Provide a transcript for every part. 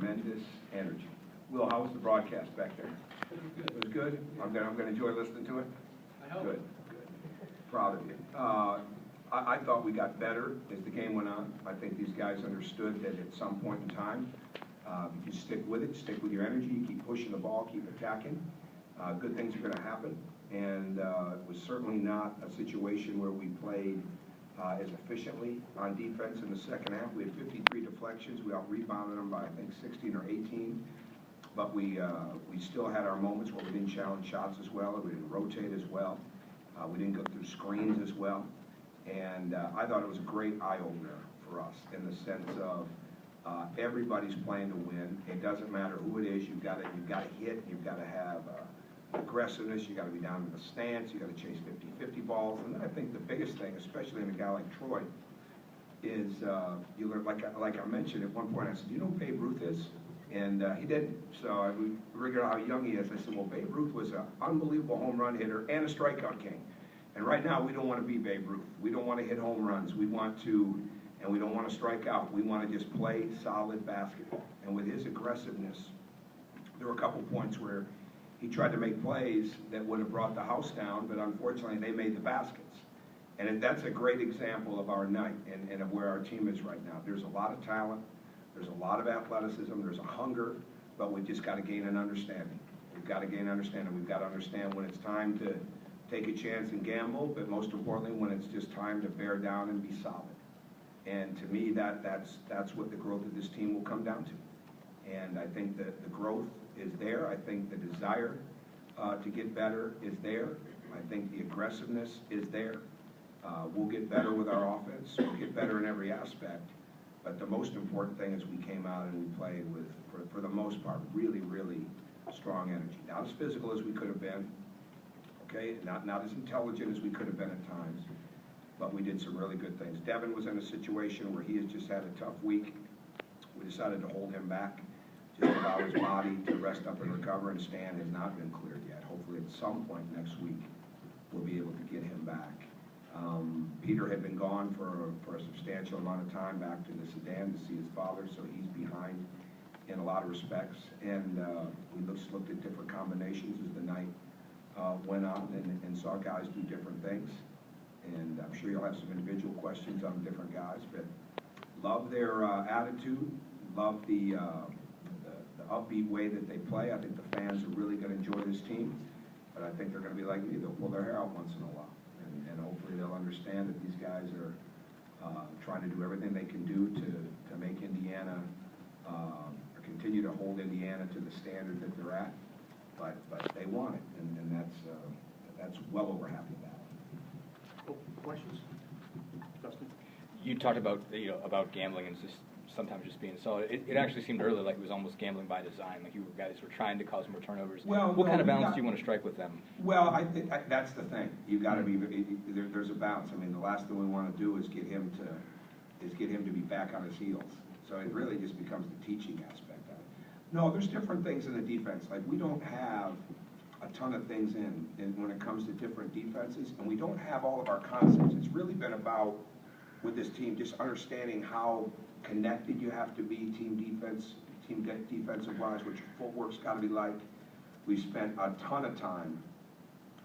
tremendous energy. Will, how was the broadcast back there? It was good? I'm gonna enjoy listening to it? I hope. Good. Proud of you. I thought we got better as the game went on. I think these guys understood that at some point in time, if you stick with it, stick with your energy, you keep pushing the ball, keep attacking, good things are going to happen. And it was certainly not a situation where we played as efficiently on defense in the second half. We had 53 deflections. We out-rebounded them by, I think, 16 or 18. But we still had our moments where we didn't challenge shots as well, we didn't rotate as well, we didn't go through screens as well. And I thought it was a great eye-opener for us in the sense of everybody's playing to win. It doesn't matter who it is. You've got to hit. You've got to have aggressiveness. You've got to be down in the stance. You've got to chase 50-50 balls. And then I think the biggest thing, especially in a guy like Troy, is you learn, like I mentioned at one point, I said, "Do you know who Babe Ruth is?" And he didn't. So we figured out how young he is. I said, well, Babe Ruth was an unbelievable home run hitter and a strikeout king. And right now, we don't want to be Babe Ruth. We don't want to hit home runs. We want to, and we don't want to strike out. We want to just play solid basketball. And with his aggressiveness, there were a couple points where he tried to make plays that would have brought the house down, but unfortunately, they made the baskets. And that's a great example of our night and of where our team is right now. There's a lot of talent. There's a lot of athleticism. There's a hunger, but we've just got to gain an understanding. We've got to gain understanding. We've got to understand when it's time to take a chance and gamble, but most importantly, when it's just time to bear down and be solid. And to me, that's what the growth of this team will come down to. And I think that the growth is there. I think the desire to get better is there. I think the aggressiveness is there. We'll get better with our offense. We'll get better in every aspect. But the most important thing is we came out and we played with, for the most part, really, really strong energy. Not as physical as we could have been, okay? Not as intelligent as we could have been at times, but we did some really good things. Devin was in a situation where he has just had a tough week. We decided to hold him back, just allow his body to rest up and recover, and Stan has not been cleared yet. Hopefully at some point next week, we'll be able to get him back. Peter had been gone for a substantial amount of time back to the Sudan to see his father, so he's behind in a lot of respects. And we looked at different combinations as the night went on and saw guys do different things. And I'm sure you'll have some individual questions on different guys, but love their attitude, love the upbeat way that they play. I think the fans are really going to enjoy this team, but I think they're going to be like me. They'll pull their hair out once in a while. And hopefully they'll understand that these guys are trying to do everything they can do to make Indiana, or continue to hold Indiana to the standard that they're at. But they want it, and that's well over half the battle. Oh, questions? Dustin? You talked about about gambling and just sometimes just being solid. It actually seemed earlier like it was almost gambling by design, like you guys were trying to cause more turnovers. What kind of balance do you want to strike with them? Well, I think that's the thing. You've got to be there's a balance. I mean, the last thing we want to do is get him to be back on his heels. So it really just becomes the teaching aspect of it. No, there's different things in the defense. Like we don't have a ton of things in when it comes to different defenses, and we don't have all of our concepts. It's really been about, with this team, just understanding how connected you have to be, team defensive wise, what your footwork's got to be like. We spent a ton of time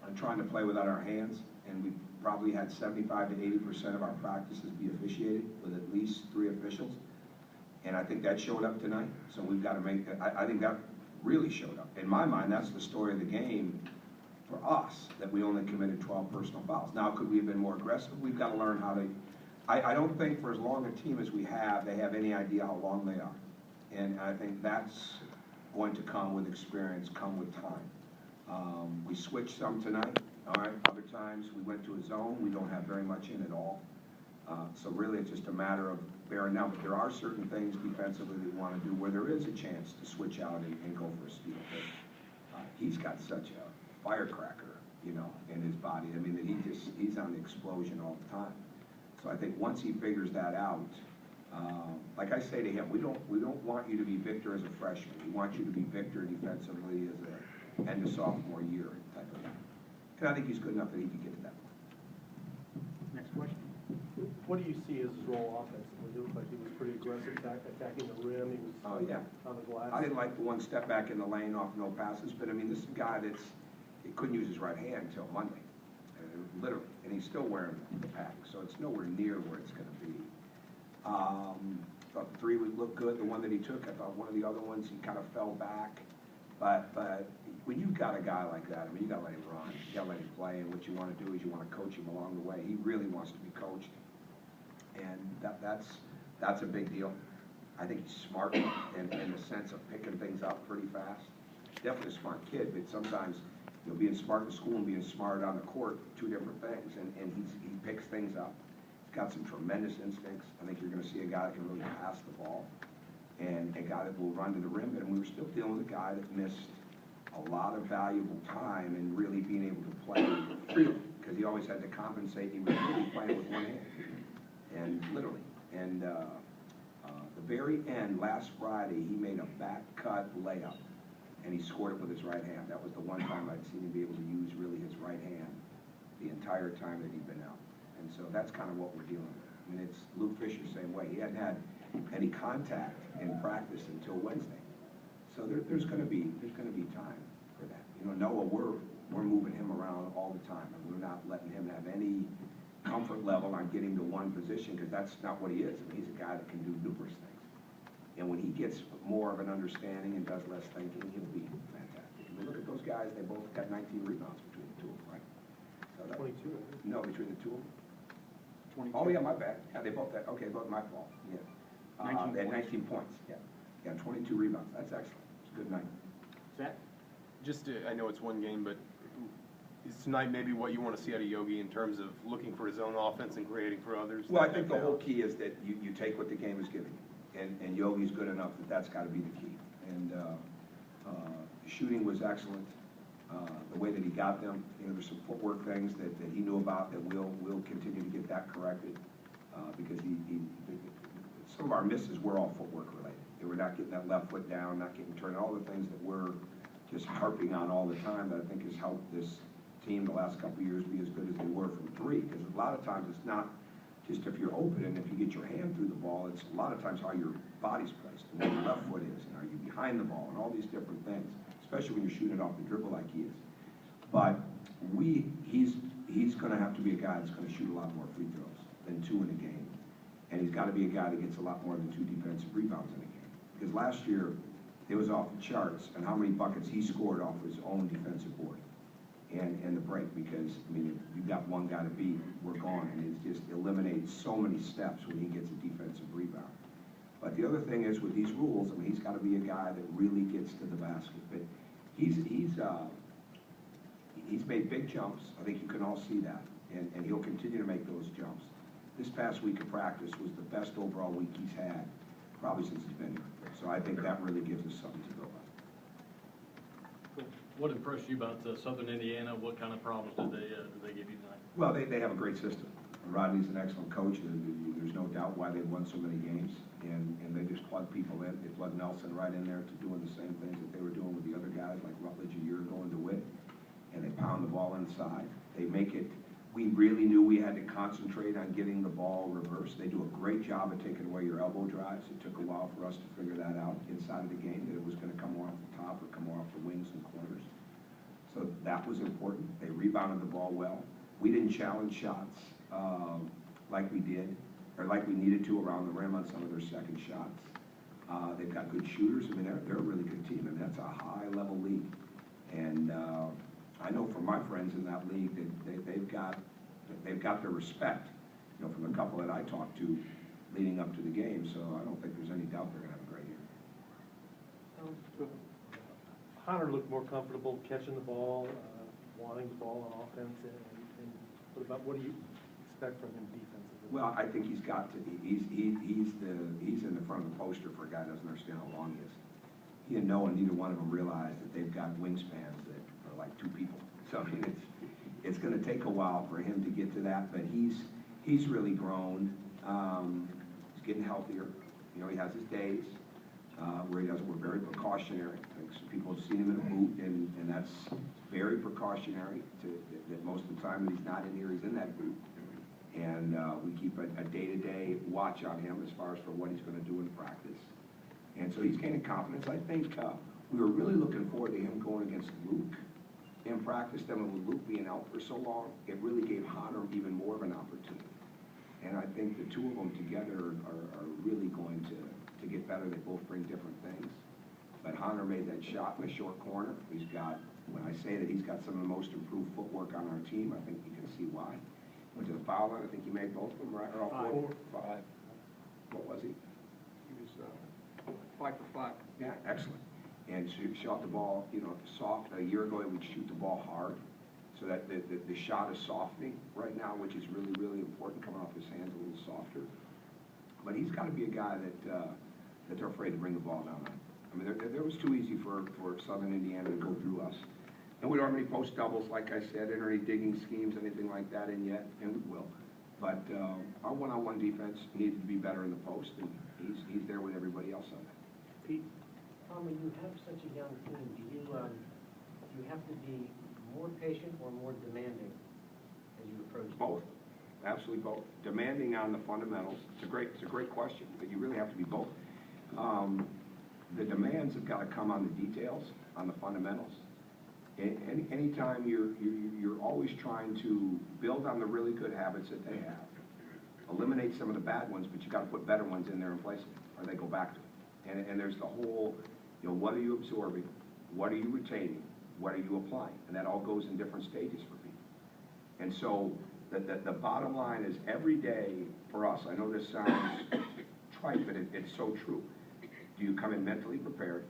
on trying to play without our hands, and we probably had 75 to 80% of our practices be officiated with at least 3 officials, and I think that showed up tonight. So we've got to make that. I think that really showed up. In my mind, that's the story of the game for us, that we only committed 12 personal fouls. Now, could we have been more aggressive? We've got to learn how to. I don't think for as long a team as we have, they have any idea how long they are. And I think that's going to come with experience, come with time. We switched some tonight, all right? Other times we went to a zone. We don't have very much in at all. So really it's just a matter of bearing down. But there are certain things defensively we want to do where there is a chance to switch out and go for a steal. But he's got such a firecracker, in his body. I mean, that he's on the explosion all the time. So I think once he figures that out, like I say to him, we don't want you to be Victor as a freshman. We want you to be Victor defensively as a end of sophomore year type of thing. And I think he's good enough that he can get to that point. Next question. What do you see as his role offensively? It looked like he was pretty aggressive attacking the rim. He was Oh, yeah. on the glass. I didn't like the one step back in the lane off no passes, but I mean, this is a guy he couldn't use his right hand until Monday, literally, and he's still wearing the pack, so it's nowhere near where it's going to be. Thought the three would look good. The one that he took, I thought one of the other ones, he kind of fell back. But when you've got a guy like that, I mean, you got to let him run. You got to let him play, and what you want to do is you want to coach him along the way. He really wants to be coached, and that's a big deal. I think he's smart in the sense of picking things up pretty fast. Definitely a smart kid, but sometimes being smart in school and being smart on the court, two different things. And he picks things up. He's got some tremendous instincts. I think you're going to see a guy that can really pass the ball, and a guy that will run to the rim. And we were still dealing with a guy that missed a lot of valuable time in really being able to play freely, because he always had to compensate. He was really playing with one hand, and literally. And the very end, last Friday, he made a back cut layup, and he scored it with his right hand. That was the one time I'd seen him be able to use really his right hand the entire time that he'd been out. And so that's kind of what we're dealing with. I mean, it's Luke Fisher, same way. He hadn't had any contact in practice until Wednesday. So there's going to be time for that. Noah, we're moving him around all the time, and we're not letting him have any comfort level on getting to one position, because that's not what he is. I mean, he's a guy that can do numerous things. And when he gets more of an understanding and does less thinking, he'll be fantastic. I mean, look at those guys; they both got 19 rebounds between the two of them, right? So 22. No, between the two of them. 22. Oh yeah, my bad. Yeah, they both had. Okay, both my fault. Yeah. 19 they had points. 19 points. Yeah. Yeah, 22 rebounds. That's excellent. It's a good night. Zach? I know it's one game, but is tonight maybe what you want to see out of Yogi in terms of looking for his own offense and creating for others? Well, I think the whole key is that you take what the game is giving you, and Yogi's good enough that that's got to be the key. And shooting was excellent. The way that he got them, there's some footwork things that he knew about that we'll continue to get that corrected, because some of our misses were all footwork related. They were not getting that left foot down, not getting turned, all the things that we're just harping on all the time that I think has helped this team the last couple of years be as good as they were from three. Because a lot of times it's not just if you're open and if you get your hand through the ball, it's a lot of times how your body's placed and where your left foot is, and are you behind the ball, and all these different things, especially when you're shooting it off the dribble like he is. But he's going to have to be a guy that's going to shoot a lot more free throws than 2 in a game. And he's got to be a guy that gets a lot more than 2 defensive rebounds in a game. Because last year, it was off the charts and how many buckets he scored off his own defensive board and the break. Because, I mean, if you've got one guy to beat, we're gone. And it just eliminates so many steps when he gets a defensive rebound. But the other thing is, with these rules, I mean, he's got to be a guy that really gets to the basket. But he's made big jumps. I think you can all see that. And he'll continue to make those jumps. This past week of practice was the best overall week he's had probably since he's been here. So I think that really gives us something to go by. What impressed you about Southern Indiana? What kind of problems did they give you tonight? Well, they have a great system. Rodney's an excellent coach. There's no doubt why they've won so many games. And they just plug people in. They plug Nelson right in there to doing the same things that they were doing with the other guys like Rutledge a year ago and DeWitt. And they pound the ball inside. They make it. We really knew we had to concentrate on getting the ball reversed. They do a great job of taking away your elbow drives. It took a while for us to figure that out inside of the game, that it was going to come off the top or come off the wings and corners. So that was important. They rebounded the ball well. We didn't challenge shots like we did, or like we needed to around the rim on some of their second shots. They've got good shooters. I mean, they're a really good team. I mean, that's a high-level league. And I know from my friends in that league that they've got their respect, from the couple that I talked to leading up to the game. So I don't think there's any doubt they're going to have a great year. Hunter looked more comfortable catching the ball, wanting the ball on offense, and what do you expect from him defensively? Well, I think he's got to be. He's in the front of the poster for a guy who doesn't understand how long he is. He and Noah, neither one of them realize that they've got wingspans that are like 2 people. So I mean, it's going to take a while for him to get to that, but he's really grown. He's getting healthier. He has his days where he doesn't. We're very precautionary. I think some people have seen him in a boot, and that's very precautionary. That most of the time that he's not in here, he's in that boot. And we keep a day-to-day watch on him as far as for what he's going to do in practice. And so he's gaining confidence. I think we were really looking forward to him going against Luke in practice. Then with Luke being out for so long, it really gave Hunter even more of an opportunity. And I think the two of them together are really going to get better. They both bring different things. But Hunter made that shot in the short corner. He's got, when I say that he's got some of the most improved footwork on our team, I think you can see why. Went to the foul line. I think he made both of them, right? Or all four? Five. What was he? He was 5 for 5. Yeah, excellent. And shot the ball, soft. A year ago, he would shoot the ball hard. So that the shot is softening right now, which is really, really important, coming off his hands a little softer. But he's got to be a guy that they're afraid to bring the ball down on. I mean, there was too easy for Southern Indiana to go through us. And we don't have any post doubles, like I said, or any digging schemes, anything like that in yet, and we will. But our one-on-one defense needed to be better in the post, and he's there with everybody else on that. Pete? Tom, when you have such a young team, do you have to be more patient or more demanding as you approach? Both, absolutely both. Demanding on the fundamentals. It's a great question, but you really have to be both. The demands have got to come on the details, on the fundamentals. Anytime you're always trying to build on the really good habits that they have, eliminate some of the bad ones, but you got to put better ones in there in place of it, or they go back to it. And there's the whole, what are you absorbing? What are you retaining? What are you applying? And that all goes in different stages for people. And so the bottom line is every day for us, I know this sounds trite, but it's so true. Do you come in mentally prepared?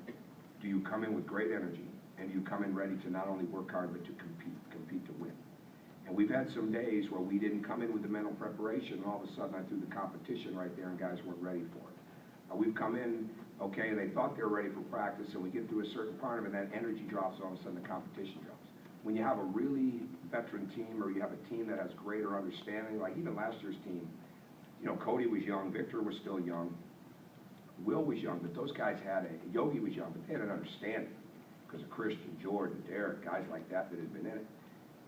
Do you come in with great energy? And do you come in ready to not only work hard, but to compete to win? And we've had some days where we didn't come in with the mental preparation, and all of a sudden I threw the competition right there and guys weren't ready for it. We've come in, okay, and they thought they were ready for practice, and we get through a certain part of it, and that energy drops, all of a sudden the competition drops. When you have a really veteran team, or you have a team that has greater understanding, like even last year's team, Cody was young, Victor was still young, Will was young, but those guys Yogi was young, but they had an understanding because of Christian, Jordan, Derek, guys like that had been in it.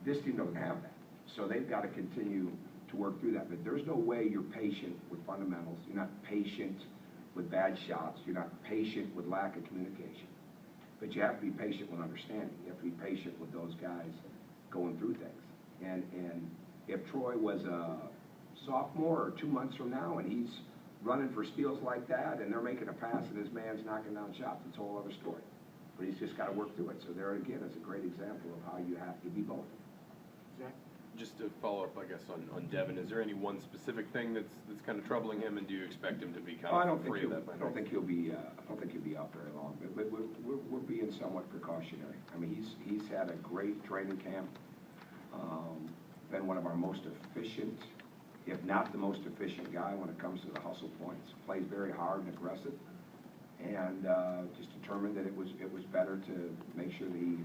This team doesn't have that. So they've got to continue to work through that. But there's no way you're patient with fundamentals. You're not patient with bad shots. You're not patient with lack of communication. But you have to be patient with understanding. You have to be patient with those guys going through things. And if Troy was a sophomore or 2 months from now and he's running for steals like that and they're making a pass and his man's knocking down shots, it's a whole other story. But he's just got to work through it. So there again is a great example of how you have to be both. Zach? Just to follow up, I guess, on Devin, is there any one specific thing that's kind of troubling him, and do you expect him to be kind of free of that? I don't think he'll be out very long. But we're being somewhat precautionary. I mean, he's had a great training camp. Been one of our most efficient, if not the most efficient guy when it comes to the hustle points. Plays very hard and aggressive, and just determined that it was better to make sure that he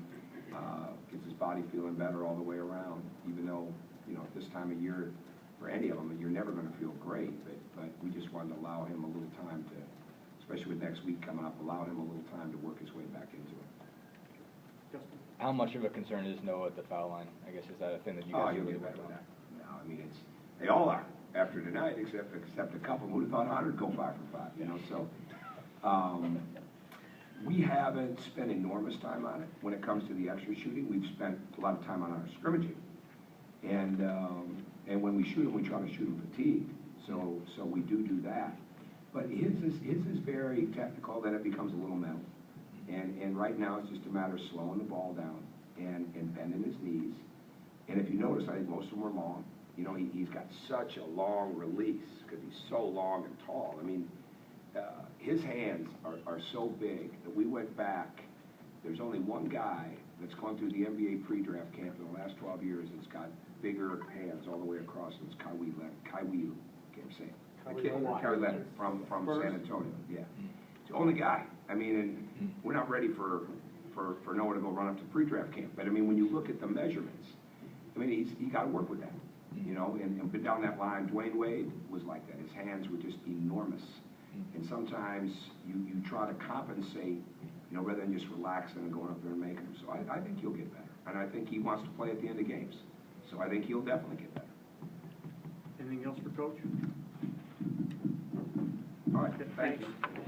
gets his body feeling better all the way around. Even though at this time of year, for any of them, you're never going to feel great. But we just wanted to allow him a little time to, especially with next week coming up, allow him a little time to work his way back into it. Justin? How much of a concern is Noah at the foul line? I guess is that a thing that you guys He'll are get worried better with about? that. No, I mean they all are after tonight, except a couple. Who'd have thought Hunter would go 5 for 5? So. We haven't spent enormous time on it. When it comes to the extra shooting, we've spent a lot of time on our scrimmaging. And when we shoot him, we try to shoot him fatigued. So we do that. But his is very technical, then it becomes a little mental. And right now it's just a matter of slowing the ball down and bending his knees. And if you notice, I think most of them are long. He's got such a long release because he's so long and tall. I mean, his hands are so big that we went back. There's only one guy that's gone through the NBA pre-draft camp in the last 12 years that's got bigger hands all the way across. It's Kawhi Leonard from San Antonio. Yeah, it's the only guy. I mean, and we're not ready for Noah to go run up to pre-draft camp. But I mean, when you look at the measurements, I mean, he got to work with that. And down that line, Dwayne Wade was like that. His hands were just enormous. And sometimes you try to compensate, rather than just relaxing and going up there and making them. So I think he'll get better. And I think he wants to play at the end of games. So I think he'll definitely get better. And Anything else for Coach? All right, thank you.